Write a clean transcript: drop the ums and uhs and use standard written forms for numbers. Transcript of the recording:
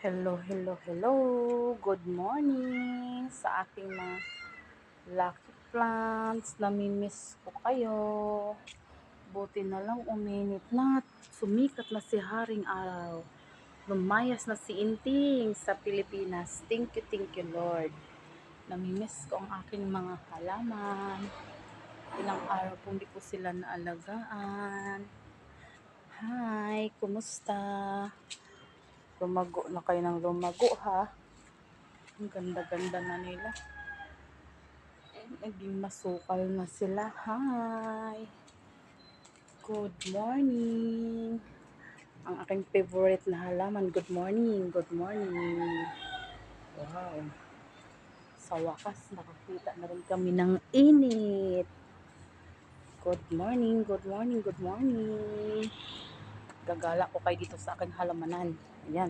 Hello, hello, hello. Good morning sa aking mga lucky plants. Namimiss ko kayo. Buti na lang uminit na. Sumikat na si Haring Araw. Lumayas na si Inting sa Pilipinas. Thank you, Lord. Namimiss ko ang aking mga halaman. Ilang araw pong di ko sila naalagaan. Hi, kumusta? Lumago na kayo ng lumago, ha? Ang ganda-ganda na nila. Naging masukal na sila. Hi! Good morning! Ang aking favorite na halaman. Good morning! Good morning! Wow! Sa wakas, nakakita na rin kami ng init. Good morning! Good morning! Good morning! Gagala ko kayo dito sa aking halamanan. Ayan.